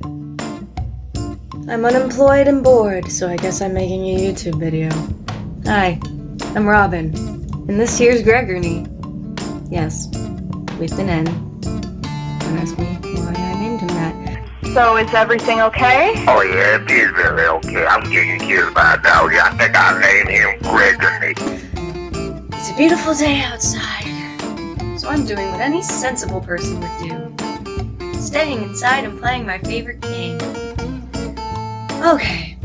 I'm unemployed and bored, so I guess I'm making a YouTube video. Hi, I'm Robin, and this here's Gregory. Yes, with an N. Don't ask me why I named him that. So is everything okay? Oh yeah, it is very okay. I'm getting killed by a dog. I think I'll name him Gregory. It's a beautiful day outside, so I'm doing what any sensible person would do. Staying inside and playing my favorite game. Okay,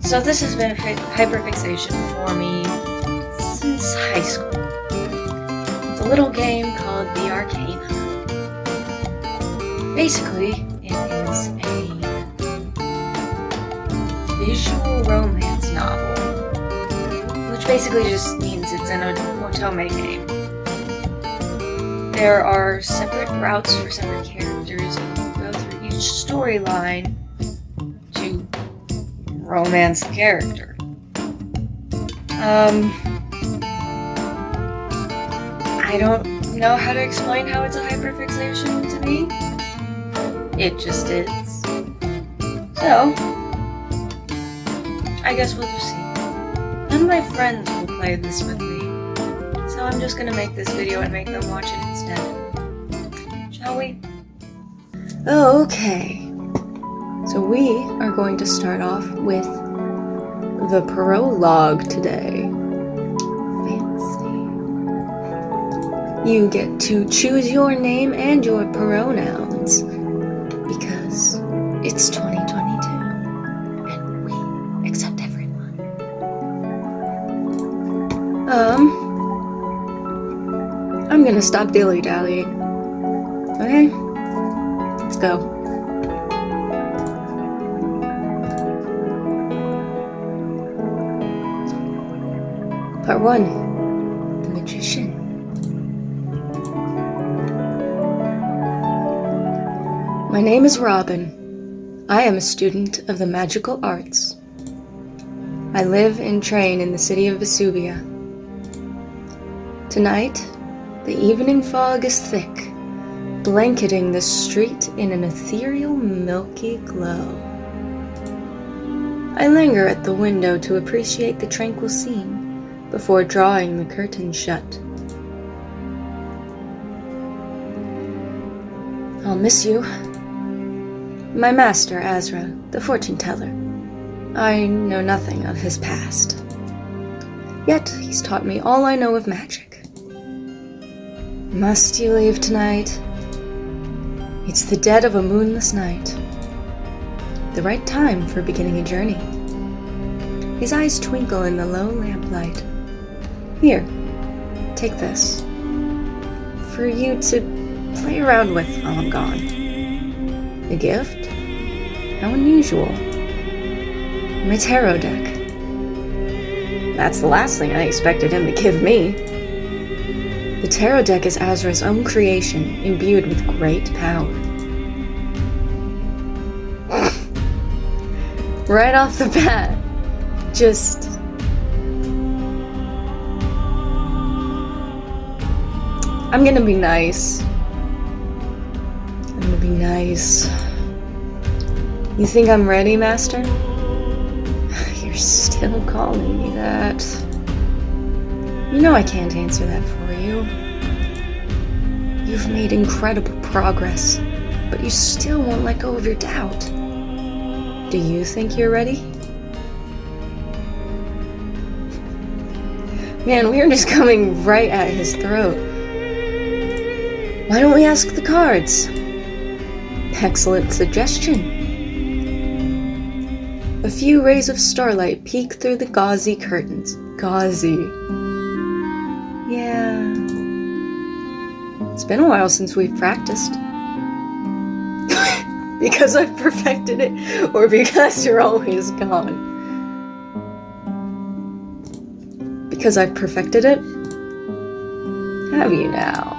so this has been a hyperfixation for me since high school. It's a little game called the Arcana. Basically, it is a visual romance novel, which basically just means it's an otome game. There are separate routes for separate characters, and you go through each storyline to romance the character. I don't know how to explain how it's a hyperfixation to me. It just is. So, I guess we'll just see. None of my friends will play this with me, so I'm just gonna make this video and make them watch it instead. Shall we? Okay. So we are going to start off with the prologue today. Fancy. You get to choose your name and your pronouns because it's 2022 and we accept everyone. I'm gonna stop dilly-dallying. Okay? Let's go. Part 1. The Magician. My name is Robin. I am a student of the magical arts. I live and train in the city of Vesuvia. Tonight, the evening fog is thick, blanketing the street in an ethereal, milky glow. I linger at the window to appreciate the tranquil scene before drawing the curtain shut. I'll miss you. My master, Azra, the fortune teller. I know nothing of his past. Yet he's taught me all I know of magic. Must you leave tonight? It's the dead of a moonless night. The right time for beginning a journey. His eyes twinkle in the low lamplight. Here, take this. For you to play around with while I'm gone. A gift? How unusual. My tarot deck. That's the last thing I expected him to give me. The tarot deck is Azra's own creation, imbued with great power. Right off the bat, just... I'm gonna be nice. I'm gonna be nice. You think I'm ready, Master? You're still calling me that. You know I can't answer that for you. You've made incredible progress, but you still won't let go of your doubt. Do you think you're ready? Man, we are just coming right at his throat. Why don't we ask the cards? Excellent suggestion. A few rays of starlight peek through the gauzy curtains. Gauzy. Yeah. It's been a while since we've practiced. Because I've perfected it, or because you're always gone? Because I've perfected it? Have you now?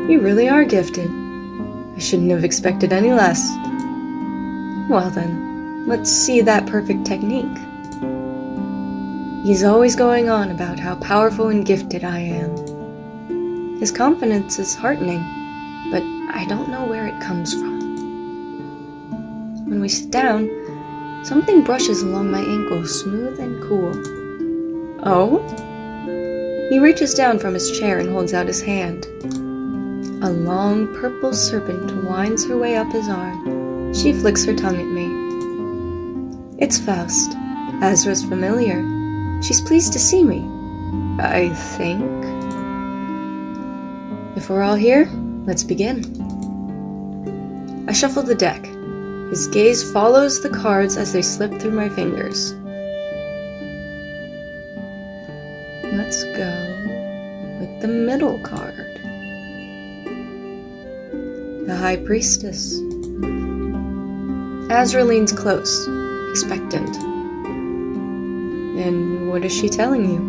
You really are gifted. I shouldn't have expected any less. Well then, let's see that perfect technique. He's always going on about how powerful and gifted I am. His confidence is heartening, but I don't know where it comes from. we sit down, something brushes along my ankle, smooth and cool. Oh? He reaches down from his chair and holds out his hand. A long purple serpent winds her way up his arm. She flicks her tongue at me. It's Faust. Azra's familiar. She's pleased to see me. I think. If we're all here, let's begin. I shuffle the deck. His gaze follows the cards as they slip through my fingers. Let's go with the middle card. The High Priestess. Azra leans close, expectant. And what is she telling you?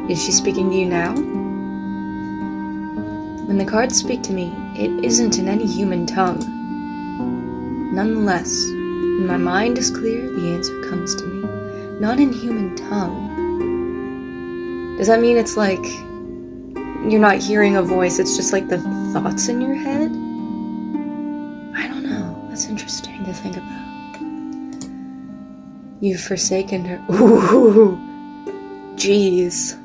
Is she speaking to you now? When the cards speak to me, it isn't in any human tongue. Nonetheless, when my mind is clear, the answer comes to me. Not in human tongue. Does that mean it's like you're not hearing a voice, it's just like the thoughts in your head? I don't know. That's interesting to think about. You've forsaken her. Ooh, jeez.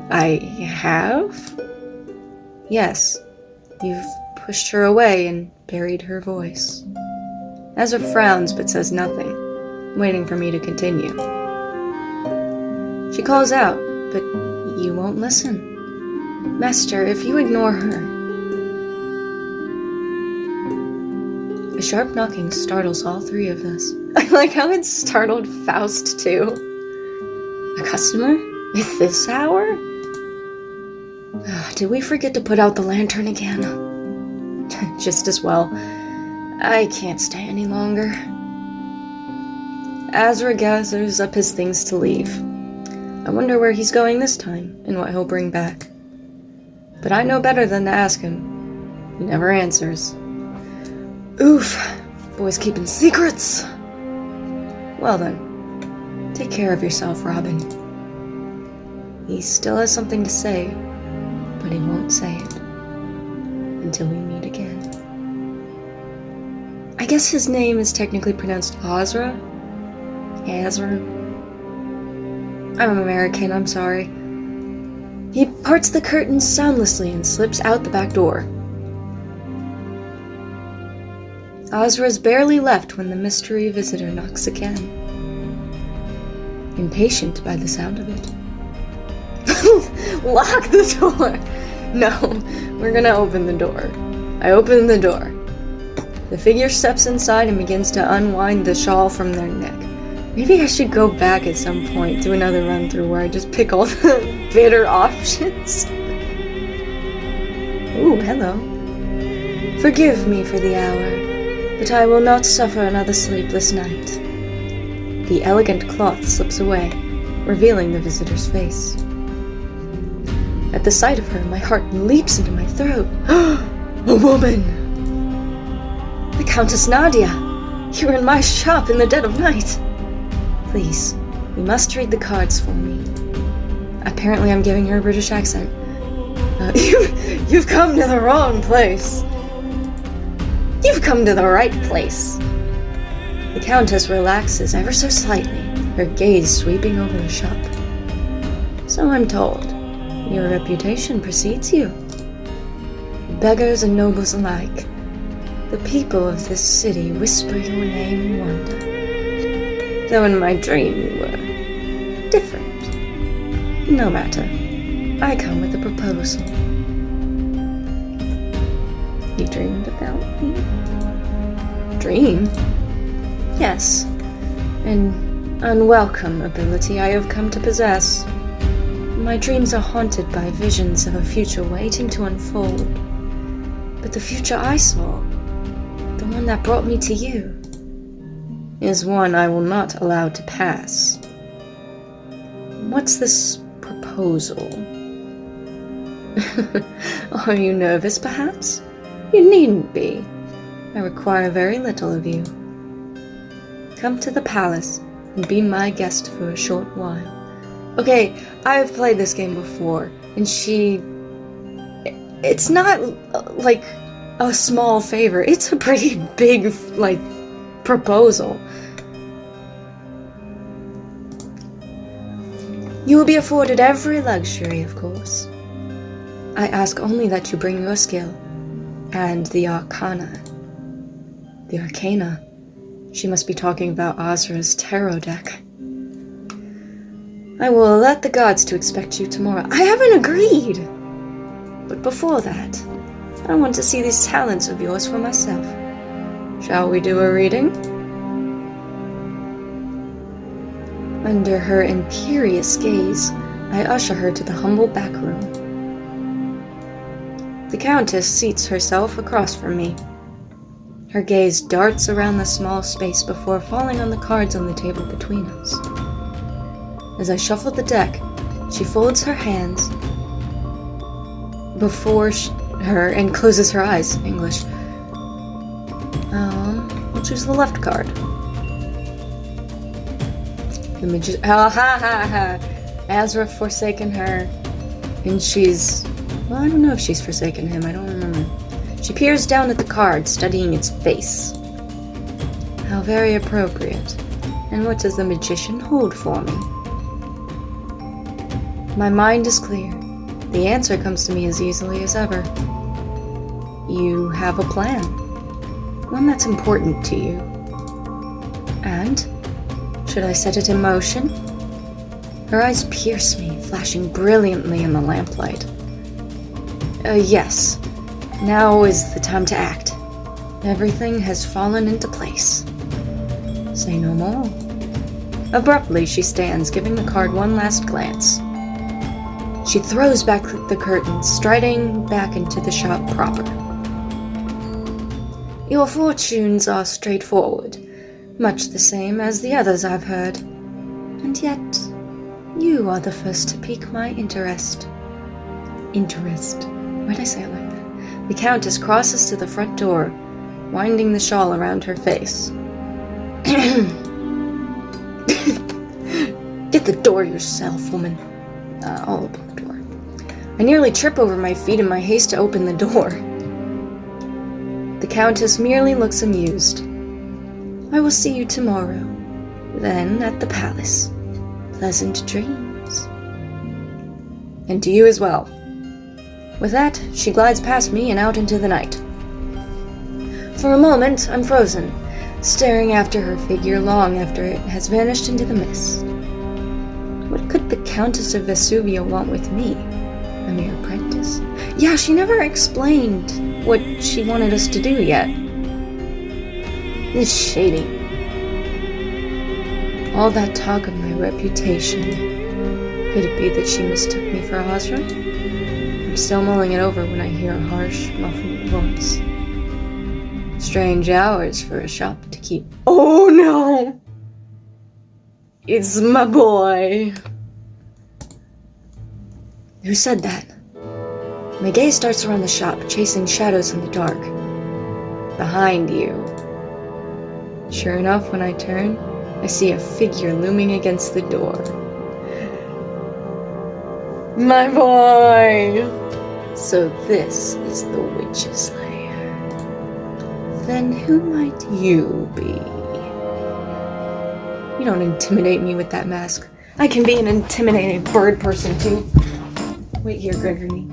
I have? Yes. You've pushed her away and buried her voice. Azra frowns but says nothing, waiting for me to continue. She calls out, but you won't listen. Master, if you ignore her... A sharp knocking startles all three of us. I like how it startled Faust, too. A customer? At this hour? Did we forget to put out the lantern again? Just as well. I can't stay any longer. Azra gathers up his things to leave. I wonder where he's going this time, and what he'll bring back. But I know better than to ask him. He never answers. Oof, boy's keeping secrets. Well then, take care of yourself, Robin. He still has something to say, but he won't say it until we meet again. I guess his name is technically pronounced Azra? Azra? I'm American, I'm sorry. He parts the curtains soundlessly and slips out the back door. Azra's barely left when the mystery visitor knocks again. Impatient by the sound of it. Lock the door! No, we're gonna open the door. I open the door. The figure steps inside and begins to unwind the shawl from their neck. Maybe I should go back at some point, do another run through where I just pick all the bitter options. Ooh, hello. Forgive me for the hour, but I will not suffer another sleepless night. The elegant cloth slips away, revealing the visitor's face. At the sight of her, my heart leaps into my throat. A woman! The Countess Nadia! You're in my shop in the dead of night! Please, you must read the cards for me. Apparently I'm giving her a British accent. You've come to the wrong place. You've come to the right place. The Countess relaxes ever so slightly, her gaze sweeping over the shop. So I'm told. Your reputation precedes you. Beggars and nobles alike, the people of this city whisper your name in wonder. Though in my dream you were different. No matter. I come with a proposal. You dreamed about me? Dream? Yes. An unwelcome ability I have come to possess. My dreams are haunted by visions of a future waiting to unfold. But the future I saw, the one that brought me to you, is one I will not allow to pass. What's this proposal? Are you nervous, perhaps? You needn't be. I require very little of you. Come to the palace and be my guest for a short while. Okay, I've played this game before, and it's not, like, a small favor. It's a pretty big, like, proposal. You will be afforded every luxury, of course. I ask only that you bring your skill and the Arcana. The Arcana. She must be talking about Azra's tarot deck. I will let the gods to expect you tomorrow. I haven't agreed! But before that, I want to see these talents of yours for myself. Shall we do a reading? Under her imperious gaze, I usher her to the humble back room. The Countess seats herself across from me. Her gaze darts around the small space before falling on the cards on the table between us. As I shuffle the deck, she folds her hands before her and closes her eyes. English. We'll choose the left card. The magician. Azra forsaken her, and she's. Well, I don't know if she's forsaken him. I don't remember. She peers down at the card, studying its face. How very appropriate. And what does the magician hold for me? My mind is clear. The answer comes to me as easily as ever. You have a plan. One that's important to you. And, should I set it in motion? Her eyes pierce me, flashing brilliantly in the lamplight. Yes. Now is the time to act. Everything has fallen into place. Say no more. Abruptly, she stands, giving the card one last glance. She throws back the curtains, striding back into the shop proper. Your fortunes are straightforward, much the same as the others I've heard. And yet, you are the first to pique my interest. Interest. Why'd I say it like that? The Countess crosses to the front door, winding the shawl around her face. Get the door yourself, woman. I'll open the door. I nearly trip over my feet in my haste to open the door. The Countess merely looks amused. I will see you tomorrow, then at the palace. Pleasant dreams. And to you as well. With that, she glides past me and out into the night. For a moment, I'm frozen, staring after her figure long after it has vanished into the mist. What could the Countess of Vesuvia want with me? A mere apprentice? Yeah, she never explained what she wanted us to do yet. It's shady. All that talk of my reputation. Could it be that she mistook me for Azra? I'm still mulling it over when I hear a harsh, muffled voice. Strange hours for a shop to keep. Oh no! It's my boy! Who said that? My gaze starts around the shop, chasing shadows in the dark. Behind you. Sure enough, when I turn, I see a figure looming against the door. My boy! So this is the witch's lair. Then who might you be? You don't intimidate me with that mask. I can be an intimidating bird person too. Wait here, Gregory.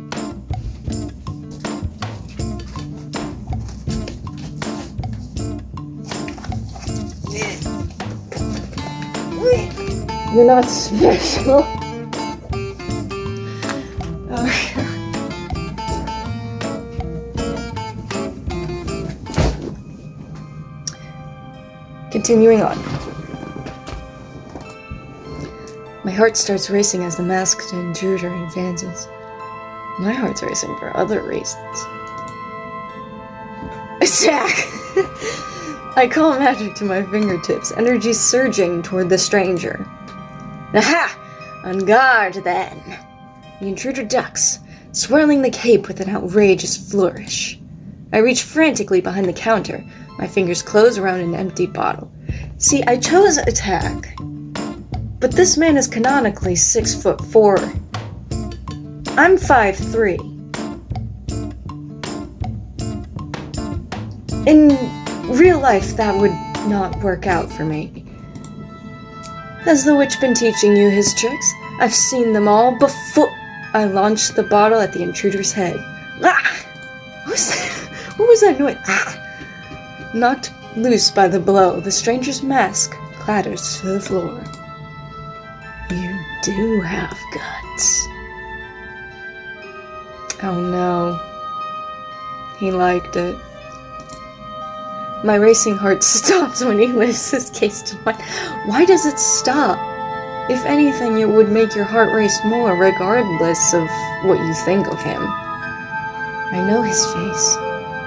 You're not special. Oh, continuing on. My heart starts racing as the masked intruder advances. My heart's racing for other reasons. Attack! I call magic to my fingertips, energy surging toward the stranger. Aha! On guard, then! The intruder ducks, swirling the cape with an outrageous flourish. I reach frantically behind the counter, my fingers close around an empty bottle. See, I chose attack, but this man is canonically 6'4". I'm 5'3". In real life, that would not work out for me. Has the witch been teaching you his tricks? I've seen them all before. I launched the bottle at the intruder's head. Ah! What was that noise? Ah! Knocked loose by the blow, the stranger's mask clatters to the floor. You do have guts. Oh no. He liked it. My racing heart stops when he lifts his gaze to mine. Why does it stop? If anything, it would make your heart race more, regardless of what you think of him. I know his face.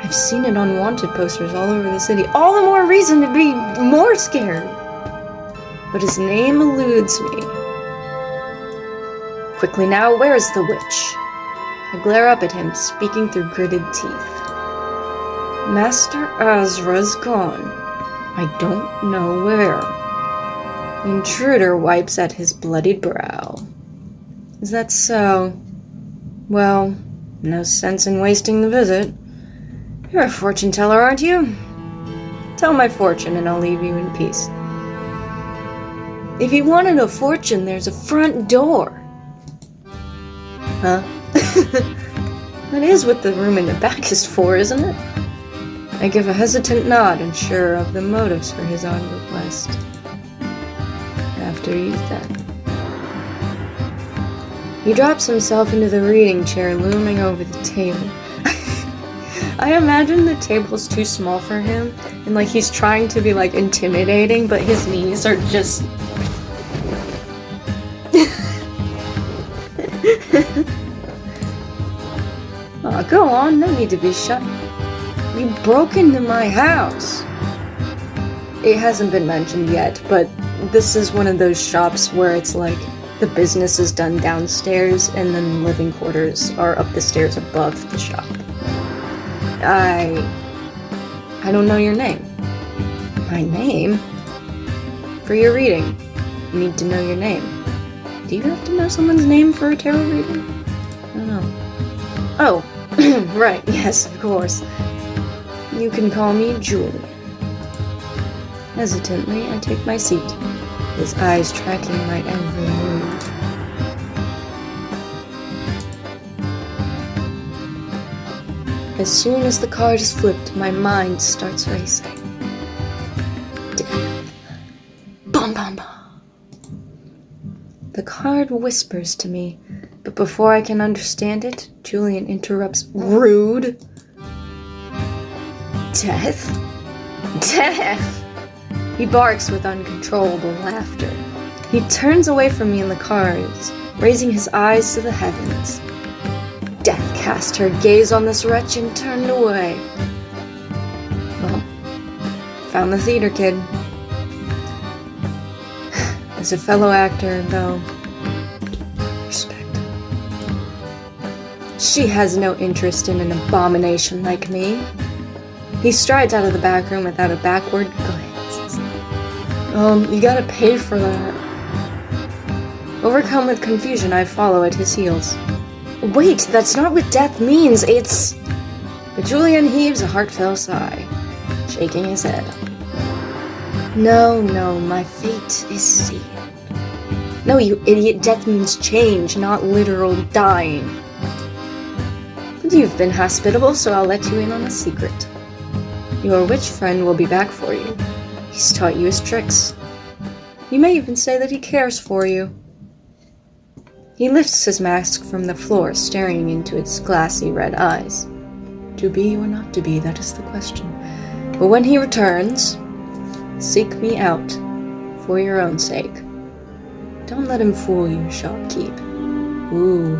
I've seen it on wanted posters all over the city. All the more reason to be more scared. But his name eludes me. Quickly now, where's the witch? I glare up at him, speaking through gritted teeth. Master Azra's gone. I don't know where. The intruder wipes at his bloodied brow. Is that so? Well, no sense in wasting the visit. You're a fortune teller, aren't you? Tell my fortune and I'll leave you in peace. If you wanted a fortune, there's a front door. Huh? That is what the room in the back is for, isn't it? I give a hesitant nod, unsure of the motives for his odd request. After you, then. He drops himself into the reading chair looming over the table. I imagine the table's too small for him, and like he's trying to be like intimidating, but his knees are just... Aw, go on, no need to be shy. You broke into my house. It hasn't been mentioned yet, but this is one of those shops where it's like the business is done downstairs and then living quarters are up the stairs above the shop. I don't know your name. My name? For your reading, you need to know your name. Do you have to know someone's name for a tarot reading? I don't know. Oh, right, yes, of course. You can call me Julie. Hesitantly, I take my seat, his eyes tracking my every move. As soon as the card is flipped, my mind starts racing. Death. Bum bum bum. The card whispers to me, but before I can understand it, Julian interrupts. Rude! Death? Death! He barks with uncontrollable laughter. He turns away from me in the cards, raising his eyes to the heavens. Death cast her gaze on this wretch and turned away. Well, found the theater kid. As a fellow actor, though, respect. She has no interest in an abomination like me. He strides out of the back room without a backward glance. You gotta pay for that. Overcome with confusion, I follow at his heels. Wait, that's not what death means, it's... But Julian heaves a heartfelt sigh, shaking his head. No, my fate is sealed. No, you idiot, death means change, not literal dying. But you've been hospitable, so I'll let you in on a secret. Your witch friend will be back for you. He's taught you his tricks. You may even say that he cares for you. He lifts his mask from the floor, staring into its glassy red eyes. To be or not to be, that is the question. But when he returns, seek me out, for your own sake. Don't let him fool you, shopkeep. Ooh,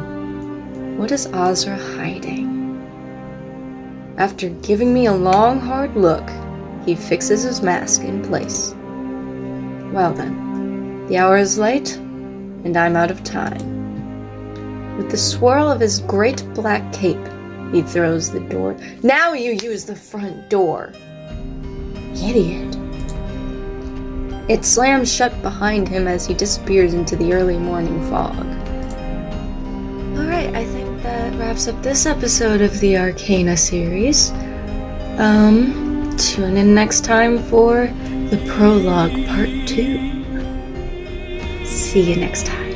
what is Azra hiding? After giving me a long, hard look, he fixes his mask in place. Well then, the hour is late, and I'm out of time. With the swirl of his great black cape, he throws the door. Now you use the front door! Idiot. It slams shut behind him as he disappears into the early morning fog. Alright, I think that wraps up this episode of the Arcana series. Tune in next time for the prologue part 2. See you next time.